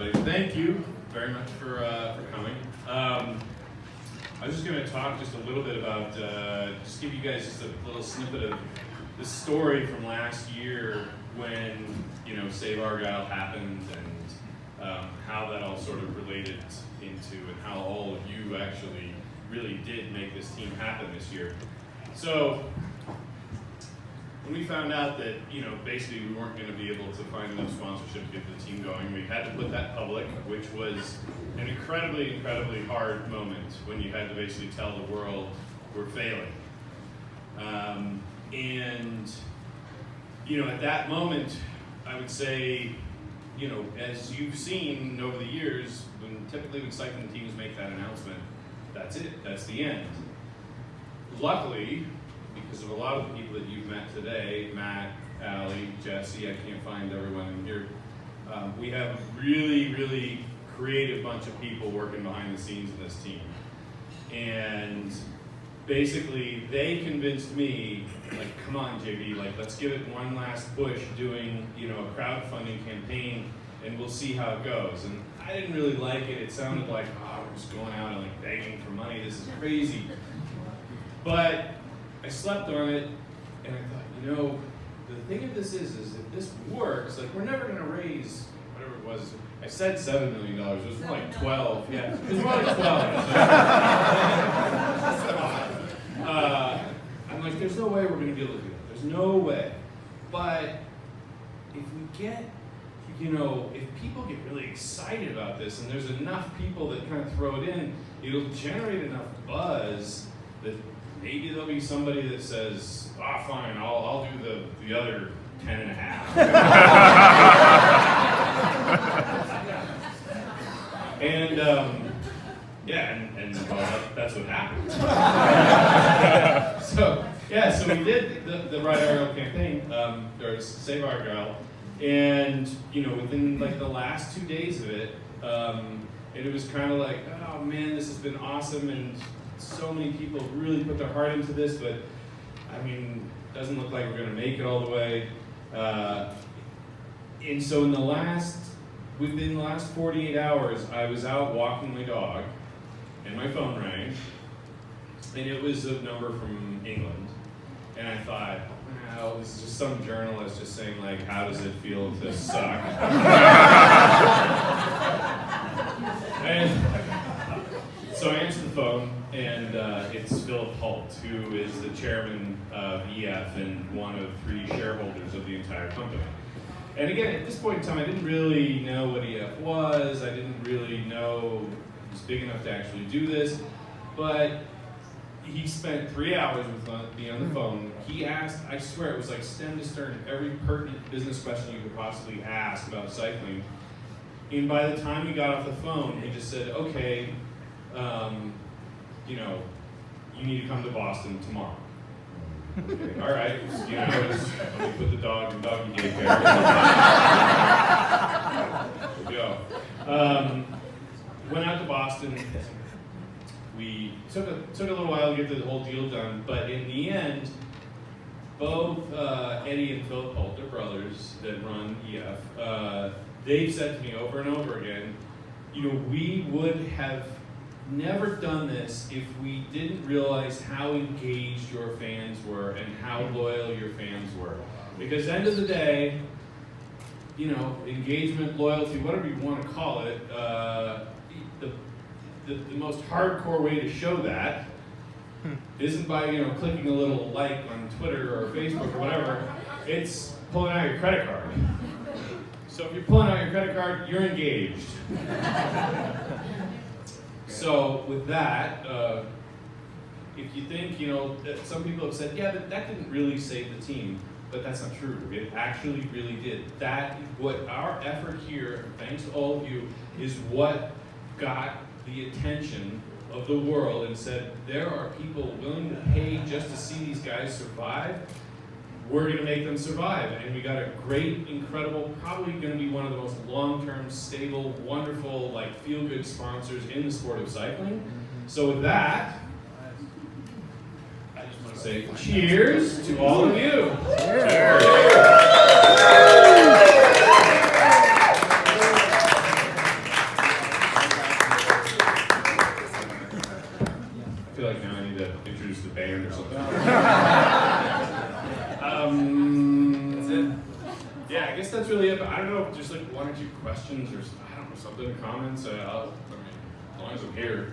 everybody. Thank you very much for coming. I was just going to talk just a little bit about, just give you guys just a little snippet of the story from last year when, Save Argyle happened and how that all sort of related into and how all of you actually really did make this team happen this year. So, when we found out that, basically we weren't going to be able to find enough sponsorship to get the team going, we had to put that public, which was an incredibly, incredibly hard moment when you had to basically tell the world we're failing. At that moment, I would say, as you've seen over the years, typically when cycling teams make that announcement, that's it, that's the end. Luckily, because of a lot of the people that you've met today, Matt, Allie, Jesse, I can't find everyone in here, we have a really, really creative bunch of people working behind the scenes in this team. And basically, they convinced me, come on, JB, let's give it one last push doing, a crowdfunding campaign, and we'll see how it goes. And I didn't really like it. It sounded like, we're just going out and begging for money. This is crazy. But I slept on it, and I thought, the thing of this is if this works, we're never going to raise whatever it was. I said $7 million. It was more like 12. Yeah, it was more like 12. I'm like, there's no way we're going to be able to do that. There's no way. But if we get, if people get really excited about this, and there's enough people that kind of throw it in, it'll generate enough buzz that maybe there'll be somebody that says, fine, I'll do the other 10 and a half. And that's what happened. So we did the Ride Argyle campaign, or Save Argyle, and within the last 2 days of it, and it was kind of like, oh man, this has been awesome, and so many people really put their heart into this, but it doesn't look like we're going to make it all the way. And so within the last 48 hours, I was out walking my dog, and my phone rang, and it was a number from England. And I thought, well, this is just some journalist just saying, how does it feel to suck? And so I answered the phone, and it's Philip Hult, who is the chairman of EF and one of 3 shareholders of the entire company. And again, at this point in time, I didn't really know what EF was. I didn't really know it was big enough to actually do this. But he spent 3 hours with me on the phone. He asked, I swear, it was stem to stern, every pertinent business question you could possibly ask about cycling. And by the time we got off the phone, he just said, okay, you need to come to Boston tomorrow. Okay, all right, let me put the dog in doggy daycare. We'll go. Went out to Boston. We took a little while to get the whole deal done, but in the end, both Eddie and Philip Hult, they're brothers that run EF, they've said to me over and over again, we would have never done this if we didn't realize how engaged your fans were and how loyal your fans were. Because at the end of the day, engagement, loyalty, whatever you want to call it, the most hardcore way to show that isn't by clicking a little like on Twitter or Facebook or whatever. It's pulling out your credit card. So if you're pulling out your credit card, you're engaged. So with that, if you think, some people have said, yeah, that didn't really save the team, but that's not true. It actually really did. What our effort here, thanks to all of you, is what got the attention of the world and said, there are people willing to pay just to see these guys survive. We're going to make them survive. And we got a great, incredible, probably going to be one of the most long-term, stable, wonderful, feel-good sponsors in the sport of cycling. So with that, I just want to say cheers to all of you. Cheers. feel like now I need to introduce the band or something. That's it. Yeah, I guess that's really it. But I don't know, just like one or two questions or I don't know, something, comments. As long as I'm here.